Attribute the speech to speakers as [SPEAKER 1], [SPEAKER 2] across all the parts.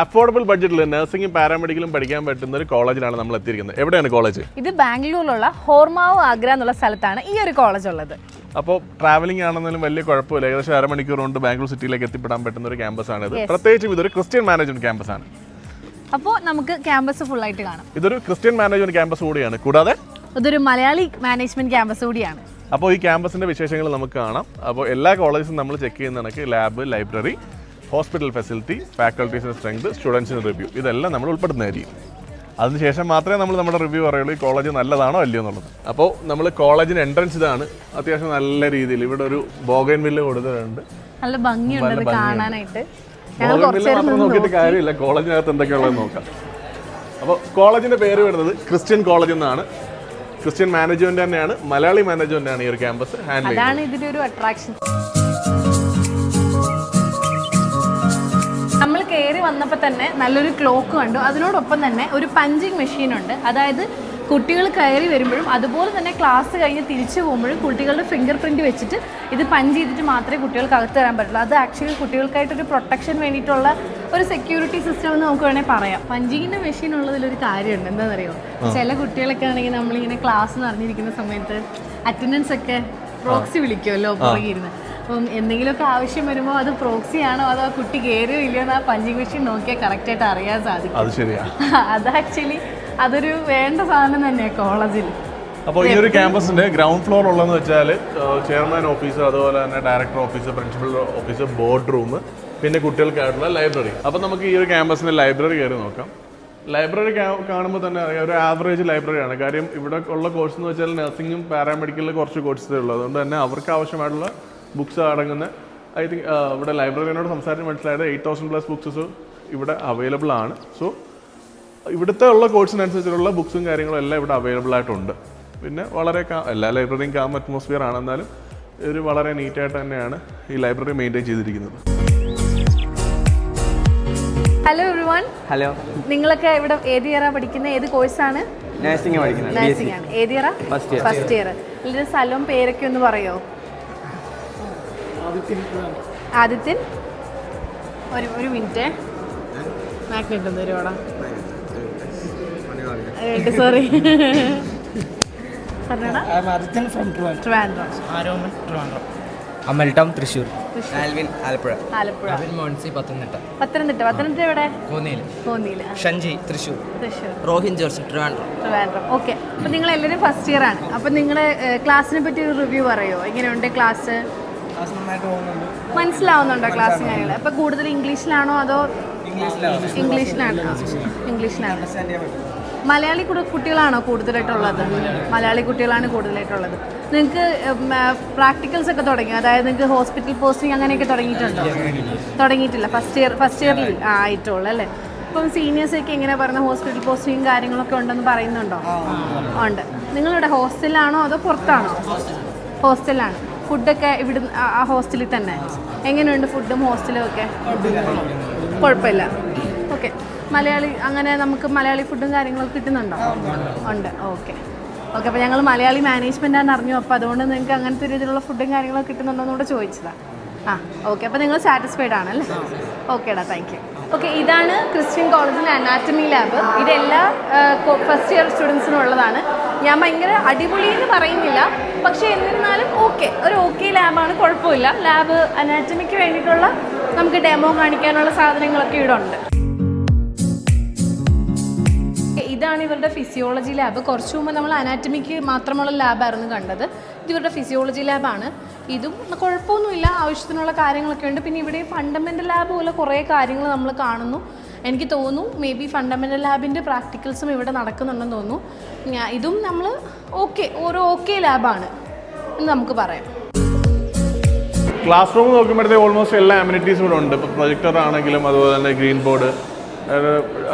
[SPEAKER 1] Affordable ബഡ്ജറ്റിൽ നഴ്സിംഗും പാരാമെഡിക്കലും പഠിക്കാൻ പറ്റുന്ന ഒരു കോളേജിലാണ് നമ്മൾ എത്തിയിരിക്കുന്നത്. എവിടെയാണ് കോളേജ്?
[SPEAKER 2] ഇത് ബാംഗ്ലൂരിലുള്ള ഹോർമാവ് ആഗ്ര എന്നുള്ള സ്ഥലത്താണ് ഈ ഒരു കോളേജ് ഉള്ളത്.
[SPEAKER 1] അപ്പോൾ ട്രാവലിംഗ് ആണെന്നാലും വലിയ കുഴപ്പമില്ല. ഏകദേശം അരമണിക്കൂർ കൊണ്ട് ബാംഗ്ലൂർ സിറ്റിയിലേക്ക് എത്തിപ്പെടാൻ പറ്റുന്ന ഒരു ക്യാമ്പസാണ് ഇത്. പ്രത്യേകിച്ചും ഇതൊരു ക്രിസ്ത്യൻ മാനേജ്മെന്റ് ക്യാമ്പസാണ്.
[SPEAKER 2] അപ്പോൾ നമുക്ക് ക്യാമ്പസ് ഫുൾ ആയിട്ട് കാണാം.
[SPEAKER 1] ഇതൊരു ക്രിസ്ത്യൻ മാനേജ്മെന്റ് ക്യാമ്പസ് കൂടിയാണ്, കൂടാതെ
[SPEAKER 2] ഇതൊരു മലയാളി മാനേജ്മെന്റ് ക്യാമ്പസ് കൂടിയാണ്.
[SPEAKER 1] അപ്പോൾ ഈ ക്യാമ്പസിന്റെ വിശേഷങ്ങൾ നമുക്ക് കാണാം. അപ്പോൾ എല്ലാ കോളേജസും നമ്മൾ ചെക്ക് ചെയ്യുന്ന കണക്ക് ലാബ്, ലൈബ്രറി, ഹോസ്പിറ്റൽ ഫെസിലിറ്റി, ഫാക്കൽറ്റീസിന്റെ സ്ട്രെങ്ത്, സ്റ്റുഡൻസിന് റിവ്യൂ, ഇതെല്ലാം നമ്മൾ ഉൾപ്പെടുന്നതായിരിക്കും. അതിനുശേഷം മാത്രമേ നമ്മൾ നമ്മുടെ റിവ്യൂ പറയുള്ളൂ ഈ കോളേജ് നല്ലതാണോ അല്ലയോ എന്നുള്ളത്. അപ്പോൾ നമ്മൾ കോളേജിന് എൻട്രൻസ് ഇതാണ്. അത്യാവശ്യം നല്ല രീതിയിൽ ഇവിടെ ഒരു ബോഗൻവില്ല കൊടുത്തിട്ടുണ്ട്.
[SPEAKER 2] നല്ല ഭംഗിയുണ്ട് കാണാനായിട്ട്.
[SPEAKER 1] ബോഗൻവില്ല മാത്രം നോക്കിയിട്ട് കാര്യമില്ല, കോളേജിനകത്ത് എന്തൊക്കെയുള്ളത് നോക്കാം. അപ്പോൾ കോളേജിന്റെ പേര് വരുന്നത് ക്രിസ്ത്യൻ കോളേജ് എന്നാണ്. ക്രിസ്ത്യൻ മാനേജ്മെന്റ് തന്നെയാണ്, മലയാളി മാനേജ്മെന്റ് ആണ് ഈ ഒരു ക്യാമ്പസ് ഹാൻഡിൽ ചെയ്യുന്നത്.
[SPEAKER 2] അതാണ് ഇതിന്റെ ഒരു അട്രാക്ഷൻ. നമ്മൾ കയറി വന്നപ്പോൾ തന്നെ നല്ലൊരു ക്ലോക്ക് കണ്ടു. അതിനോടൊപ്പം തന്നെ ഒരു പഞ്ചിങ് മെഷീൻ ഉണ്ട്. അതായത് കുട്ടികൾ കയറി വരുമ്പോഴും അതുപോലെ തന്നെ ക്ലാസ് കഴിഞ്ഞ് തിരിച്ചു പോകുമ്പോഴും കുട്ടികളുടെ ഫിംഗർ പ്രിൻറ്റ് വെച്ചിട്ട് ഇത് പഞ്ച് ചെയ്തിട്ട് മാത്രമേ കുട്ടികൾക്ക് അകത്ത് തരാൻ പറ്റുള്ളൂ. അത് ആക്ച്വലി കുട്ടികൾക്കായിട്ടൊരു പ്രൊട്ടക്ഷൻ വേണ്ടിയിട്ടുള്ള ഒരു സെക്യൂരിറ്റി സിസ്റ്റം എന്ന് നമുക്ക് വേണമെങ്കിൽ പറയാം. പഞ്ചിങ്ങിൻ്റെ മെഷീൻ ഉള്ളതിലൊരു കാര്യമുണ്ട്. എന്താണെന്നറിയോ, ചില കുട്ടികളൊക്കെ ആണെങ്കിൽ നമ്മളിങ്ങനെ ക്ലാസ് നടന്നിരിക്കുന്ന സമയത്ത് അറ്റൻഡൻസ് ഒക്കെ പ്രോക്സി വിളിക്കുമല്ലോ പുറകിരുന്ന്. അപ്പം എന്തെങ്കിലുമൊക്കെ ആവശ്യം വരുമ്പോൾ അത് പ്രോക്സി ആണോ അതോ കുട്ടി കയറിയോ ഇല്ലയോ എന്ന് ആ പഞ്ചിങ് മെഷീൻ നോക്കിയാൽ കറക്റ്റായിട്ട് അറിയാൻ സാധിക്കും.
[SPEAKER 1] അത് ശരിയാ.
[SPEAKER 2] അത് ആക്ച്വലി അതൊരു വേണ്ട സാധനം തന്നെയാണ് കോളേജിൽ.
[SPEAKER 1] അപ്പോൾ ഈ ഒരു ക്യാമ്പസിന്റെ ഗ്രൗണ്ട് ഫ്ലോർ ഉള്ളതെന്ന് വെച്ചാൽ ചെയർമാൻ ഓഫീസ്, അതുപോലെ തന്നെ director office, principal office, board room, പിന്നെ കുട്ടികൾക്കായിട്ടുള്ള ലൈബ്രറി. അപ്പോൾ നമുക്ക് ഈ ഒരു ക്യാമ്പസിന്റെ ലൈബ്രറി കയറി നോക്കാം. ലൈബ്രറി കാണുമ്പോൾ തന്നെ അറിയാം ഒരു ആവറേജ് ലൈബ്രറിയാണ്. കാര്യം ഇവിടെ ഉള്ള കോഴ്സ് എന്ന് വെച്ചാൽ നഴ്സിംഗും പാരാമെഡിക്കലിലും കുറച്ച് കോഴ്സേ ഉള്ളൂ. അതുകൊണ്ട് തന്നെ അവർക്ക് ആവശ്യമായിട്ടുള്ള ബുക്സ് അടങ്ങുന്ന ഐ തിങ്ക് ഇവിടെ ലൈബ്രറിനോട് സംസാരിച്ച് മനസ്സിലായത് 8,000+ ബുക്സസ് ഇവിടെ അവൈലബിൾ ആണ്. സോ ഇവിടുത്തെ ഉള്ള കോഴ്സിനനുസരിച്ചുള്ള ബുക്സും കാര്യങ്ങളും എല്ലാം ഇവിടെ അവൈലബിൾ ആയിട്ടുണ്ട്. പിന്നെ വളരെ എല്ലാ ലൈബ്രറിയും കാം അറ്റ്മോസ്ഫിയർ ആണ്. എന്നാലും ഒരു വളരെ നീറ്റായിട്ട് തന്നെയാണ് ഈ ലൈബ്രറി മെയിൻറ്റെയിൻ ചെയ്തിരിക്കുന്നത്.
[SPEAKER 2] Hello everyone.
[SPEAKER 3] ഹലോ.
[SPEAKER 2] നിങ്ങളൊക്കെ ഇവിടെ ഏത് ഇയറാ പഠിക്കുന്നത്? ഏത് കോഴ്സാണ്?
[SPEAKER 3] നഴ്സിംഗ് പഠിക്കുന്നത്.
[SPEAKER 2] നഴ്സിംഗ് ആണ്. ഏത് ഇയറാ? First year. ഇതിന്റെ സ്ഥലവും പേരൊക്കെ ഒന്ന് പറയോ? ആദിത്യൻ. ഒരു മിനിറ്റ് മാഗ്നറ്റ് ഒന്ന് വരുവാടാ. സോറി.
[SPEAKER 4] അമൽ ടൗൺ തൃശ്ശൂർ.
[SPEAKER 3] ആൽവിൻ ആലപ്പുഴ.
[SPEAKER 2] പത്തനംതിട്ട എവിടെ?
[SPEAKER 4] കോന്നിയിൽ. ഷൻജി തൃശ്ശൂർ.
[SPEAKER 3] റോഹിൻ ജോർജ് ട്രിവാൻഡ്രം.
[SPEAKER 2] ഓക്കെ. അപ്പം നിങ്ങൾ എല്ലാവരും ഫസ്റ്റ് ഇയർ ആണ്. അപ്പം നിങ്ങളുടെ ക്ലാസ്സിനെ പറ്റി ഒരു റിവ്യൂ പറയോ? എങ്ങനെയുണ്ട് ക്ലാസ്? മനസ്സിലാവുന്നുണ്ടോ ക്ലാസ് കാര്യങ്ങൾ? അപ്പം കൂടുതൽ ഇംഗ്ലീഷിലാണോ അതോ ഇംഗ്ലീഷിലാണ്. മലയാളി കുട്ടികളാണോ കൂടുതലായിട്ടുള്ളത്? മലയാളി കുട്ടികളാണ് കൂടുതലായിട്ടുള്ളത്. നിങ്ങൾക്ക് പ്രാക്ടിക്കൽസ് ഒക്കെ തുടങ്ങി? അതായത് നിങ്ങൾക്ക് ഹോസ്പിറ്റൽ പോസ്റ്റിംഗ് അങ്ങനെയൊക്കെ തുടങ്ങിയിട്ടുണ്ടോ? തുടങ്ങിയിട്ടില്ല. ഫസ്റ്റ് ഇയറിൽ ആയിട്ടുള്ളൂ അല്ലേ? ഇപ്പം സീനിയേഴ്സൊക്കെ എങ്ങനെ പറയുന്നത് ഹോസ്പിറ്റൽ പോസ്റ്റിംഗ് കാര്യങ്ങളൊക്കെ ഉണ്ടെന്ന് പറയുന്നുണ്ടോ? ഉണ്ട്. നിങ്ങളിവിടെ ഹോസ്റ്റലിലാണോ അതോ പുറത്താണോ? ഹോസ്റ്റലിലാണ്. ഫുഡൊക്കെ ഇവിടെ ആ ഹോസ്റ്റലിൽ തന്നെ എങ്ങനെയുണ്ട്? ഫുഡും ഹോസ്റ്റലും ഒക്കെ കുഴപ്പമില്ല. ഓക്കെ. അങ്ങനെ നമുക്ക് മലയാളി ഫുഡും കാര്യങ്ങളൊക്കെ കിട്ടുന്നുണ്ടോ? ഉണ്ട്. ഓക്കെ. അപ്പോൾ ഞങ്ങൾ മലയാളി മാനേജ്മെൻറ്റാന്ന് അറിഞ്ഞു. അപ്പോൾ അതുകൊണ്ട് നിങ്ങൾക്ക് അങ്ങനത്തെ രീതിയിലുള്ള ഫുഡും കാര്യങ്ങളൊക്കെ കിട്ടുന്നുണ്ടോ എന്ന് കൂടെ ചോദിച്ചതാണ്. ഓക്കെ. അപ്പോൾ നിങ്ങൾ സാറ്റിസ്ഫൈഡ് ആണല്ലേ? ഓക്കേടാ, താങ്ക് യു. ഓക്കെ. ഇതാണ് ക്രിസ്ത്യൻ കോളേജിലെ അനാറ്റമി ലാബ്. ഇതെല്ലാ ഫസ്റ്റ് ഇയർ സ്റ്റുഡൻസിനും ഉള്ളതാണ്. ഞാൻ ഭയങ്കര അടിപൊളി എന്ന് പറയുന്നില്ല, പക്ഷേ എന്നിരുന്നാലും ഒരു ഓക്കെ ലാബാണ്, കുഴപ്പമില്ല. ലാബ് അനാറ്റമിക്ക് വേണ്ടിയിട്ടുള്ള നമുക്ക് ഡെമോ കാണിക്കാനുള്ള സാധനങ്ങളൊക്കെ ഇവിടെ ഉണ്ട്. ഇതാണ് ഇവരുടെ ഫിസിയോളജി ലാബ്. കുറച്ച് മുമ്പ് നമ്മൾ അനാറ്റമിക്ക് മാത്രമുള്ള ലാബായിരുന്നു കണ്ടത്. ഇത് ഇവരുടെ ഫിസിയോളജി ലാബാണ്. ഇതും കുഴപ്പമൊന്നുമില്ല, ആവശ്യത്തിനുള്ള കാര്യങ്ങളൊക്കെ ഉണ്ട്. പിന്നെ ഇവിടെ ഫണ്ടമെൻ്റൽ ലാബ് പോലെ കുറേ കാര്യങ്ങൾ നമ്മൾ കാണുന്നു. എനിക്ക് തോന്നുന്നു മേ ബി ഫണ്ടമെൻ്റൽ ലാബിൻ്റെ പ്രാക്ടിക്കൽസും ഇവിടെ നടക്കുന്നുണ്ടെന്ന് തോന്നുന്നു. ഇതും നമ്മൾ ഓക്കെ ലാബാണ് എന്ന് നമുക്ക് പറയാം.
[SPEAKER 1] ക്ലാസ് റൂം നോക്കുമ്പോഴത്തേക്ക് ഓൾമോസ്റ്റ് എല്ലാ അമ്യൂണിറ്റീസും ഇവിടെ ഉണ്ട്. ഇപ്പോൾ പ്രൊജക്ടർ ആണെങ്കിലും അതുപോലെ തന്നെ ഗ്രീൻ ബോർഡ്,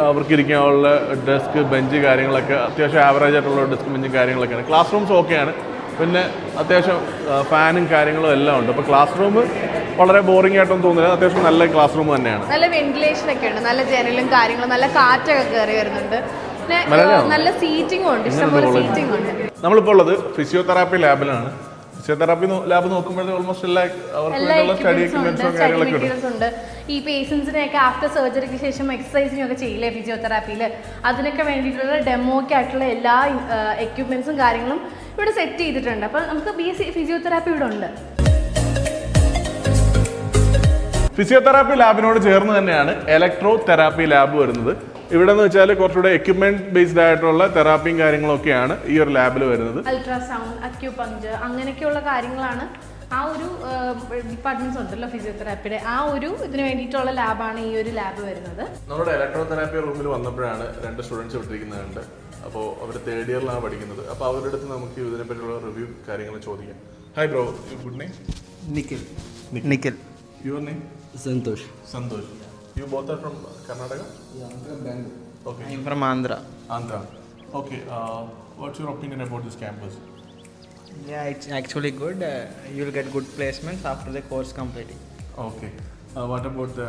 [SPEAKER 1] അവർക്ക് ഇരിക്കാനുള്ള ഡെസ്ക്, ബെഞ്ച് കാര്യങ്ങളൊക്കെ അത്യാവശ്യം ആവറേജ് ആയിട്ടുള്ള ഡെസ്ക്, ബെഞ്ചും കാര്യങ്ങളൊക്കെയാണ്. ക്ലാസ് റൂംസ് ഓക്കെയാണ്. പിന്നെ അത്യാവശ്യം ഫാനും കാര്യങ്ങളും എല്ലാം ഉണ്ട്. അപ്പോൾ ക്ലാസ് റൂം വളരെ ബോറിംഗ് ആയിട്ടൊന്നും തോന്നുന്നില്ല. അത്യാവശ്യം നല്ല ക്ലാസ് റൂം തന്നെയാണ്.
[SPEAKER 2] നല്ല വെന്റിലേഷൻ ഒക്കെ ഉണ്ട്, നല്ല ജനലും കാര്യങ്ങളും, നല്ല കാറ്റൊക്കെ കയറി വരുന്നുണ്ട്. നല്ല സീറ്റിംഗും ഉണ്ട്, ഇഷ്ടംപോലെ സീറ്റിംഗ് ഉണ്ട്.
[SPEAKER 1] നമ്മളിപ്പോൾ ഉള്ളത് ഫിസിയോതെറാപ്പി ലാബിലാണ്. ഫിസിയോതെറാപ്പി ലാബ് നോക്കുമ്പോഴേ ഓൾമോസ്റ്റ് എല്ലാ അവർക്ക്
[SPEAKER 2] എല്ലാ
[SPEAKER 1] വേണ്ടിയുള്ള സ്റ്റഡി
[SPEAKER 2] equipments ഉണ്ട്,
[SPEAKER 1] എക്യുപ്മെന്റ്സും
[SPEAKER 2] study
[SPEAKER 1] കാര്യങ്ങളൊക്കെ ഉണ്ട്.
[SPEAKER 2] materials ഉണ്ട്. ഈ പേഷ്യൻസിനെയൊക്കെ ആഫ്റ്റർ സർജറിക്ക് ശേഷം എക്സസൈസിങ് ഒക്കെ ചെയ്യില്ലേ ഫിസിയോതെറാപ്പിയിൽ, അതിനൊക്കെ വേണ്ടിയിട്ടുള്ള ഡെമോക്ക് ആയിട്ടുള്ള എല്ലാ എക്യുപ്മെന്റ്സും കാര്യങ്ങളും ഇവിടെ സെറ്റ് ചെയ്തിട്ടുണ്ട്. അപ്പോൾ നമുക്ക് ഫിസിയോതെറാപ്പി ഇവിടെ ഉണ്ട്.
[SPEAKER 1] ഫിസിയോതെറാപ്പി ലാബിനോട് ചേർന്ന് തന്നെയാണ് ഇലക്ട്രോ തെറാപ്പി ലാബ് വരുന്നത്. ഇവിടെ എന്ന് വെച്ചാൽ കുറച്ചുകൂടെ എക്യുപ്മെന്റ് ബേസ്ഡ് ആയിട്ടുള്ള തെറാപ്പിയും കാര്യങ്ങളൊക്കെയാണ് ഈ ഒരു ലാബിൽ വരുന്നത്.
[SPEAKER 2] അൾട്രാസൗണ്ട്, അക്യൂപങ്ക്ചർ അങ്ങനെയൊക്കെയുള്ള കാര്യങ്ങളാണ് ആ ഒരു ഡിപ്പാർട്ട്മെന്റ്സ് ഉണ്ടല്ലോ ഫിസിയോതെറാപ്പിയുടെ, ആ ഒരു ഇതിന് വേണ്ടിയിട്ടുള്ള ലാബാണ് ഈ ഒരു ലാബ് വരുന്നത്.
[SPEAKER 1] നമ്മുടെ ഇലക്ട്രോ തെറാപ്പി റൂമിൽ വന്നപ്പോഴാണ് 2 സ്റ്റുഡൻസ് വിട്ടിരിക്കുന്നുണ്ട്. അപ്പോൾ അവർ 3rd ഇയറിലാണ് പഠിക്കുന്നത്. അപ്പോൾ അവരുടെ അടുത്ത് നമുക്ക് ഇതിനെപ്പറ്റിയുള്ള റിവ്യൂ കാര്യങ്ങൾ ചോദിക്കാം. Hi bro, good name?
[SPEAKER 3] Nikhil.
[SPEAKER 1] Nikhil. Your name?
[SPEAKER 3] Santosh.
[SPEAKER 1] Santosh. You both are from Karnataka?
[SPEAKER 3] Yeah, I'm from Bangalore.
[SPEAKER 1] Okay.
[SPEAKER 3] I'm from Andhra.
[SPEAKER 1] Andhra. Okay. What's your opinion about this campus?
[SPEAKER 4] Yeah, it's actually good. You'll get good placements after the course completing.
[SPEAKER 1] Okay. What about the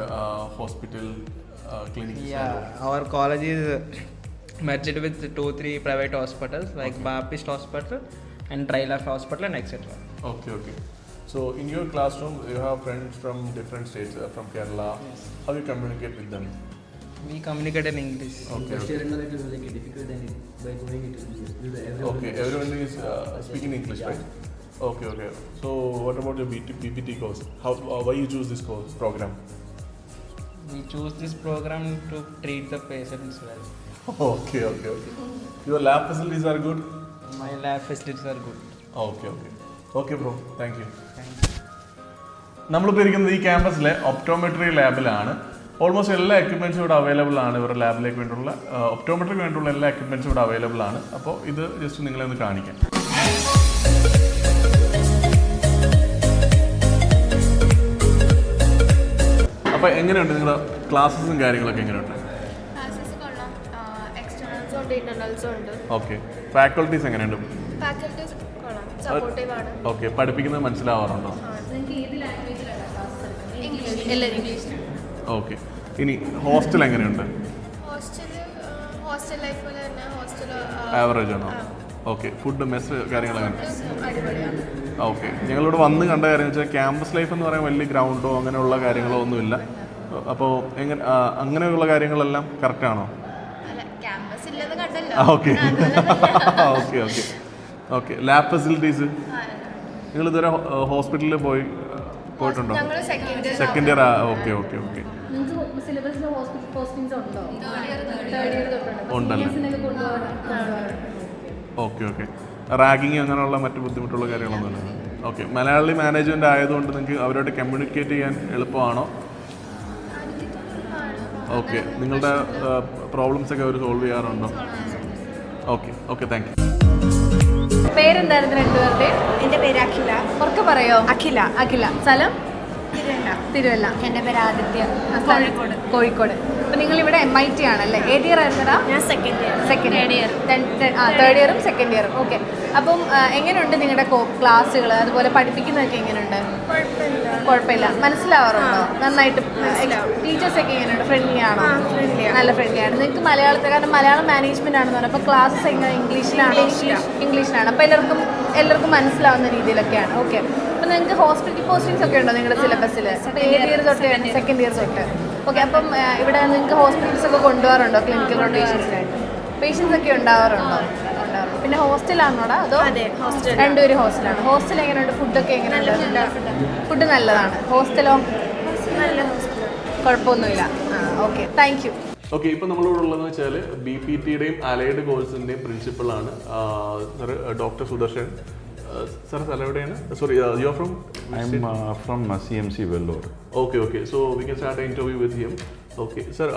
[SPEAKER 1] hospital clinics?
[SPEAKER 4] Yeah, our college is merged with 2-3 private hospitals like Baptist Hospital and Trilac Hospital and etc.
[SPEAKER 1] Okay. Okay. So in your classroom, you have friends from different states, from Kerala.
[SPEAKER 4] Yes.
[SPEAKER 1] How you communicate with them?
[SPEAKER 4] We communicate in English.
[SPEAKER 1] Okay. Okay. Okay. Everyone is speaking English, right? Okay. Okay. So what about your BPT course? Why you choose this course program?
[SPEAKER 4] We choose this program to treat the patients well.
[SPEAKER 1] Okay. Okay. Okay. Your lab facilities are good.
[SPEAKER 4] My lab facilities are good.
[SPEAKER 1] Okay. Okay. Okay, bro. Thank you.
[SPEAKER 4] Thank you.
[SPEAKER 1] നമ്മളിപ്പോൾ ഇരിക്കുന്നത് ഈ ക്യാമ്പസിലെ optometry ലാബിലാണ്. Almost എല്ലാ എക്യുപ്മെൻറ്റ്സും ഇവിടെ available ആണ്. ഇവരുടെ ലാബിലേക്ക് വേണ്ടിയുള്ള optometric വേണ്ടിയുള്ള എല്ലാ എക്യുപ്മെൻറ്റ്സും ഇവിടെ അവൈലബിൾ ആണ്. അപ്പോൾ ഇത് ജസ്റ്റ് നിങ്ങളെ ഒന്ന് കാണിക്കാം. അപ്പോൾ എങ്ങനെയുണ്ട് നിങ്ങളുടെ ക്ലാസ്സസും കാര്യങ്ങളൊക്കെ എങ്ങനെയുണ്ട്?
[SPEAKER 5] ക്ലാസ്സസ് കൊള്ളാം. എക്സ്റ്റേണൽസും ഉണ്ട്, ഇന്റർണൽസും ഉണ്ട്.
[SPEAKER 1] ഓക്കെ. ഫാക്കൾട്ടീസ് എങ്ങനെയുണ്ട്?
[SPEAKER 5] ഫാക്കൽറ്റീസ് കൊള്ളാം, സപ്പോർട്ടീവ് ആണ്.
[SPEAKER 1] ഓക്കെ. പഠിപ്പിക്കുന്നത് മനസ്സിലാവാറുണ്ടോ?
[SPEAKER 2] നിങ്ങൾക്ക് ഏത് ലാംഗ്വേജിലാണ് ക്ലാസ് എടുക്കുന്നത്?
[SPEAKER 5] ഇംഗ്ലീഷ്.
[SPEAKER 2] എല്ലാവരും ഇംഗ്ലീഷിലാണ്.
[SPEAKER 1] ഓക്കെ. ഇനി ഹോസ്റ്റൽ എങ്ങനെയുണ്ട്?
[SPEAKER 5] ഹോസ്റ്റൽ ലൈഫ് പോലെ തന്നെ ഹോസ്റ്റൽ
[SPEAKER 1] ആവറേജ് ആണോ? ഓക്കെ. ഫുഡ് മെസ്സ് കാര്യങ്ങളെങ്ങനെ?
[SPEAKER 5] അടിപൊളിയാണ്.
[SPEAKER 1] ഓക്കെ. ഞങ്ങളിവിടെ വന്ന് കണ്ട കാര്യം വെച്ചാൽ ക്യാമ്പസ് ലൈഫ് എന്ന് പറയാൻ വലിയ ഗ്രൗണ്ടോ അങ്ങനെയുള്ള കാര്യങ്ങളോ ഒന്നുമില്ല. അപ്പോൾ അങ്ങനെയുള്ള കാര്യങ്ങളെല്ലാം കറക്റ്റാണോ?
[SPEAKER 5] അല്ല, ക്യാമ്പസ് ഇല്ലെന്ന് കണ്ടല്ലോ.
[SPEAKER 1] Okay. Okay. Okay. Okay. Lab facilities നിങ്ങൾ ഇതുവരെ ഹോസ്പിറ്റലിൽ പോയിട്ടുണ്ടോ?
[SPEAKER 5] ഞങ്ങൾ
[SPEAKER 1] second year. Okay. Okay. Okay.
[SPEAKER 2] നിങ്ങൾക്ക് സിലബസിൽ ഹോസ്പിറ്റൽ പോസ്റ്റിംഗ്സ് ഉണ്ടോ? തേർഡ് ഇയർ തൊട്ടുണ്ട്.
[SPEAKER 1] ഉണ്ടല്ലോ. ഓക്കെ. ഓക്കെ. റാഗിങ് അങ്ങനെയുള്ള മറ്റു ബുദ്ധിമുട്ടുള്ള കാര്യങ്ങളൊന്നുമില്ല. ഓക്കെ. മലയാളി മാനേജ്മെൻറ്റ് ആയതുകൊണ്ട് നിങ്ങൾക്ക് അവരോട് കമ്മ്യൂണിക്കേറ്റ് ചെയ്യാൻ എളുപ്പമാണോ? ഓക്കെ. നിങ്ങളുടെ പ്രോബ്ലംസ് ഒക്കെ അവർ സോൾവ് ചെയ്യാറുണ്ടോ? ഓക്കെ. ഓക്കെ. Thank you.
[SPEAKER 2] പേരെന്തായിരുന്നു രണ്ടുപേരുടെയും?
[SPEAKER 5] എൻ്റെ പേര് അഖില.
[SPEAKER 2] ഉറക്കെ പറയോ?
[SPEAKER 5] അഖില.
[SPEAKER 2] അഖില. സ്ഥലം? തിരുവല്ല.
[SPEAKER 5] എൻ്റെ പേര് ആദിത്യ.
[SPEAKER 2] കോഴിക്കോട്. കോഴിക്കോട്. അപ്പോൾ നിങ്ങൾ ഇവിടെ MIT ആണല്ലേ? ഏത് ഇയർ ആയിരുന്നടാ?
[SPEAKER 5] ഞാൻ സെക്കൻഡ് ഇയർ.
[SPEAKER 2] തേർഡ് ഇയറും സെക്കൻഡ് ഇയറും. ഓക്കെ. അപ്പം എങ്ങനെയുണ്ട് നിങ്ങളുടെ ക്ലാസ്സുകൾ, അതുപോലെ പഠിപ്പിക്കുന്നതൊക്കെ എങ്ങനെയുണ്ട്? കുഴപ്പമില്ല. മനസ്സിലാവാറുണ്ടോ? നന്നായിട്ട്. ടീച്ചേഴ്സൊക്കെ എങ്ങനെയുണ്ട്? ഫ്രണ്ട്ലി ആണോ? നല്ല ഫ്രണ്ട്ലി ആണ്. നിങ്ങൾക്ക് മലയാളത്തിൽ, കാരണം മലയാളം മാനേജ്മെന്റ് ആണെന്ന് പറഞ്ഞാൽ അപ്പോൾ ക്ലാസ്സസ് എങ്ങനെ ഇംഗ്ലീഷിലാണോ? ഇംഗ്ലീഷിലാണ്. അപ്പോൾ എല്ലാവർക്കും മനസ്സിലാവുന്ന രീതിയിലൊക്കെയാണ്. ഓക്കെ. അപ്പോൾ നിങ്ങൾക്ക് ഹോസ്പിറ്റൽ പോസ്റ്റിംഗ്സ് ഒക്കെ ഉണ്ടോ നിങ്ങളുടെ സിലബസിൽ? ഏത് ഇയർ തൊട്ട്? സെക്കൻഡ് ഇയർ തൊട്ട്. ഓക്കെ. അപ്പം ഇവിടെ നിങ്ങൾക്ക് ഹോസ്പിറ്റൽസ് ഒക്കെ കൊണ്ടുപോകാറുണ്ടോ ക്ലിനിക്കൽ റൊട്ടേഷൻസിനായിട്ട്? പേഷ്യൻസ് ഒക്കെ ഉണ്ടാവാറുണ്ടോ? ഉണ്ടാവും. പിന്നെ ഹോസ്റ്റലാണോടാ അതോ? രണ്ടുപേരും ഹോസ്റ്റലാണ്. ഹോസ്റ്റൽ എങ്ങനെയുണ്ട്? ഫുഡൊക്കെ എങ്ങനെയുണ്ട്? ഫുഡ് നല്ലതാണ്. ഹോസ്റ്റലോ? കുഴപ്പമൊന്നുമില്ല. ഓക്കെ. Thank you.
[SPEAKER 1] ഓക്കെ. ഇപ്പോൾ നമ്മളിവിടെ ഉള്ളതെന്ന് വെച്ചാൽ BPTയുടെയും അലൈഡ് കോഴ്സിൻ്റെയും പ്രിൻസിപ്പളാണ് ഡോക്ടർ സുദർശൻ. Sir, എവിടെയാണ്? Sorry, you are from?
[SPEAKER 6] I'm from CMC Vellore.
[SPEAKER 1] Okay, okay. So we can start an interview with him. Okay, sir.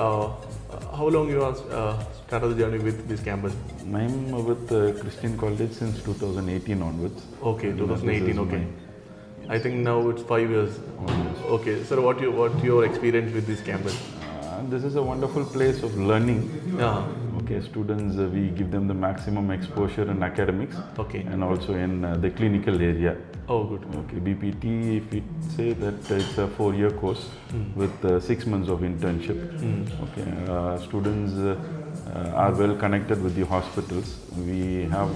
[SPEAKER 1] How long you have started the journey with this campus?
[SPEAKER 6] I'm with Christian College since 2018 onwards.
[SPEAKER 1] Okay, 2018. Okay. I think now it's 5 years. Okay, sir. What your experience with this campus?
[SPEAKER 6] This is a wonderful place of learning.
[SPEAKER 1] Yeah.
[SPEAKER 6] Okay, students, we give them the maximum exposure in academics.
[SPEAKER 1] Okay.
[SPEAKER 6] And also in the clinical area.
[SPEAKER 1] Oh, good.
[SPEAKER 6] Okay, BPT, if we say that it's a 4-year course with 6 months of internship. Okay, students are well connected with the hospitals. We have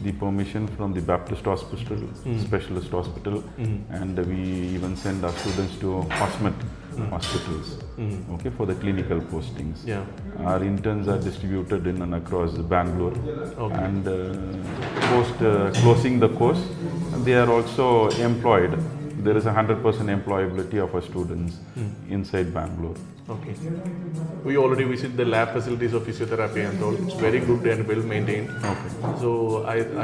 [SPEAKER 6] the permission from the Baptist Hospital, Specialist Hospital, and we even send our students to hospitals, okay, for the clinical postings.
[SPEAKER 1] Yeah.
[SPEAKER 6] Our interns are distributed in and across Bangalore, and post closing the course, they are also employed. There is a 100% employability of our students inside Bangalore.
[SPEAKER 1] Okay. We already visit the lab facilities of physiotherapy and all. It's very good and well maintained.
[SPEAKER 6] Okay.
[SPEAKER 1] So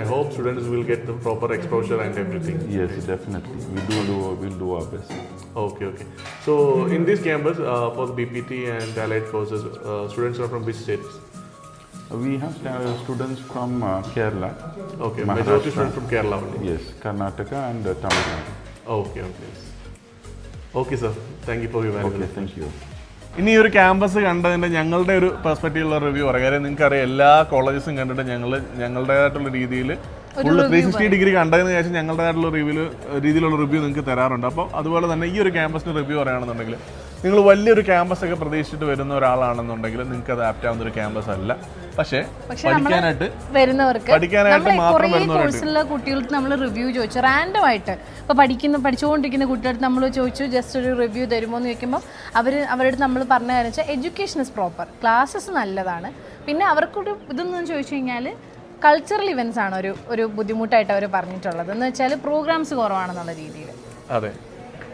[SPEAKER 1] I hope students will get the proper exposure and everything.
[SPEAKER 6] Yes, definitely. We'll do our best.
[SPEAKER 1] Okay. So in this campus for the BPT and allied courses, students are from which states?
[SPEAKER 6] We have students from Kerala.
[SPEAKER 1] Okay,
[SPEAKER 6] Maharashtra.
[SPEAKER 1] majority students from Kerala only.
[SPEAKER 6] Yes, Karnataka and Tamil Nadu.
[SPEAKER 1] Okay. Okay, sir. Thank you for your valuable
[SPEAKER 6] Okay, thank you.
[SPEAKER 1] ഇനി ഈ ഒരു campus കണ്ടതിൻ്റെ ഞങ്ങളുടെ ഒരു പെർസ്പെക്റ്റീവുള്ള review പറയാം. കാര്യം നിങ്ങൾക്കറിയാം എല്ലാ കോളേജസും കണ്ടിട്ട് ഞങ്ങളുടേതായിട്ടുള്ള രീതിയിൽ ഫുൾ 360 ഡിഗ്രി കണ്ടതിന് ശേഷം ഞങ്ങളുടേതായിട്ടുള്ള രീതിയിലുള്ള റിവ്യൂ നിങ്ങൾക്ക് തരാറുണ്ട്. അപ്പോൾ അതുപോലെ തന്നെ ഈ ഒരു ക്യാമ്പസിന് റിവ്യൂ പറയുകയാണെന്നുണ്ടെങ്കിൽ നിങ്ങൾ വലിയൊരു ക്യാമ്പസ് ഒക്കെ പ്രതീക്ഷിച്ചിട്ട് വരുന്ന ഒരാളാണെന്നുണ്ടെങ്കിൽ നിങ്ങൾക്ക് അത് ആപ്റ്റ് ആവുന്ന ഒരു ക്യാമ്പസ് അല്ല. പക്ഷേ പഠിക്കാനായിട്ട് മാത്രം
[SPEAKER 2] കോഴ്സിലുള്ള കുട്ടികൾക്ക് നമ്മൾ റിവ്യൂ ചോദിച്ചു റാൻഡം ആയിട്ട്. ഇപ്പോൾ പഠിച്ചുകൊണ്ടിരിക്കുന്ന കുട്ടികൾക്ക് നമ്മൾ ചോദിച്ചു ജസ്റ്റ് ഒരു റിവ്യൂ തരുമോ എന്ന് ചോദിക്കുമ്പോൾ അവരുടെ നമ്മൾ പറഞ്ഞ കാര്യം വെച്ചാൽ എഡ്യൂക്കേഷൻ ഇസ് പ്രോപ്പർ, ക്ലാസ്സസ് നല്ലതാണ്. പിന്നെ അവർക്കൊരു ഇതെന്ന് ചോദിച്ചു കഴിഞ്ഞാൽ കൾച്ചറൽ ഇവൻറ്റ്സ് ആണ് ഒരു ബുദ്ധിമുട്ടായിട്ട് അവർ പറഞ്ഞിട്ടുള്ളത്. എന്ന് വെച്ചാൽ പ്രോഗ്രാംസ് കുറവാണെന്നുള്ള രീതിയിൽ.
[SPEAKER 1] അതെ.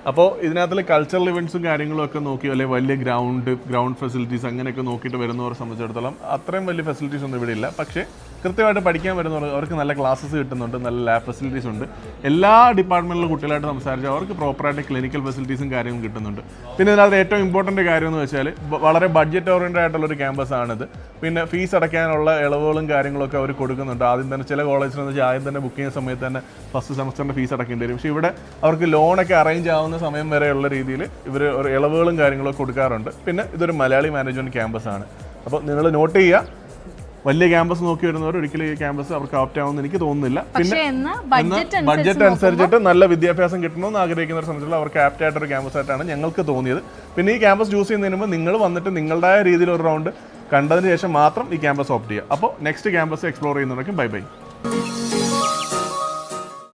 [SPEAKER 1] അപ്പോൾ ഇതിനകത്തുള്ള കൾച്ചറൽ ഇവൻറ്റ്സും കാര്യങ്ങളും ഒക്കെ നോക്കി അല്ലെങ്കിൽ വലിയ ഗ്രൗണ്ട് ഫെസിലിറ്റീസ് അങ്ങനെയൊക്കെ നോക്കിയിട്ട് വരുന്നവരെ സംബന്ധിച്ചിടത്തോളം അത്രയും വലിയ ഫെസിലിറ്റീസ് ഒന്നും ഇവിടെ ഇല്ല. പക്ഷേ കൃത്യമായിട്ട് പഠിക്കാൻ വരുന്നവർ അവർക്ക് നല്ല ക്ലാസ്സസ് കിട്ടുന്നുണ്ട്, നല്ല ലാബ് ഫെസിലിറ്റീസ് ഉണ്ട്. എല്ലാ ഡിപ്പാർട്ട്മെൻറ്റിലുള്ള കുട്ടികളായിട്ട് സംസാരിച്ചാൽ അവർക്ക് പ്രോപ്പറായിട്ട് ക്ലിനിക്കൽ ഫെസിലിറ്റീസും കാര്യങ്ങളും കിട്ടുന്നുണ്ട്. പിന്നെ ഇതിനകത്ത് ഏറ്റവും ഇമ്പോർട്ടൻ്റ് കാര്യം എന്ന് വെച്ചാൽ വളരെ ബഡ്ജറ്റ് ഓറിയൻറ്റഡ് ആയിട്ടുള്ളൊരു ക്യാമ്പസാണിത്. പിന്നെ ഫീസ് അടയ്ക്കാനുള്ള ഇളവുകളും കാര്യങ്ങളൊക്കെ അവർ കൊടുക്കുന്നുണ്ട്. ആദ്യം തന്നെ ചില കോളേജിലെന്ന് വെച്ചാൽ ആദ്യം തന്നെ ബുക്ക് ചെയ്യുന്ന സമയത്ത് തന്നെ ഫസ്റ്റ് സെമസ്റ്ററിൻ്റെ ഫീസ് അടയ്ക്കേണ്ടി വരും. പക്ഷേ ഇവിടെ അവർക്ക് ലോണൊക്കെ അറേഞ്ച് ആവുന്ന സമയം വരെയുള്ള രീതിയിൽ ഇവർ ഒരു ഇളവുകളും കാര്യങ്ങളൊക്കെ കൊടുക്കാറുണ്ട്. പിന്നെ ഇതൊരു മലയാളി മാനേജ്മെൻറ്റ് ക്യാമ്പസാണ്. അപ്പോൾ നിങ്ങൾ നോട്ട് ചെയ്യുക, വലിയ ക്യാമ്പസ് നോക്കി വരുന്നവർ ഒരിക്കലും ഈ ക്യാമ്പസ് അവർക്ക് ആപ്റ്റ് ആവുമെന്ന് എനിക്ക് തോന്നുന്നില്ല. പിന്നെ ബഡ്ജറ്റ് അനുസരിച്ചിട്ട് നല്ല വിദ്യാഭ്യാസം കിട്ടണമെന്ന് ആഗ്രഹിക്കുന്നവരെ സംബന്ധിച്ചുള്ള അവർക്ക് ആപ്റ്റ് ആയിട്ടൊരു ക്യാമ്പസ് ആയിട്ടാണ് ഞങ്ങൾക്ക് തോന്നിയത്. പിന്നെ ഈ ക്യാമ്പസ് ചൂസ് ചെയ്യുന്നതിന് മുമ്പ് നിങ്ങൾ വന്നിട്ട് നിങ്ങളുടേതായ രീതിയിൽ ഒരു റൗണ്ട് കണ്ടതിന് ശേഷം മാത്രം ഈ ക്യാമ്പസ് ഓപ്റ്റ് ചെയ്യുക. അപ്പോൾ നെക്സ്റ്റ് ക്യാമ്പസ് എക്സ്പ്ലോർ ചെയ്യുന്നവരൊക്കെ ബൈ.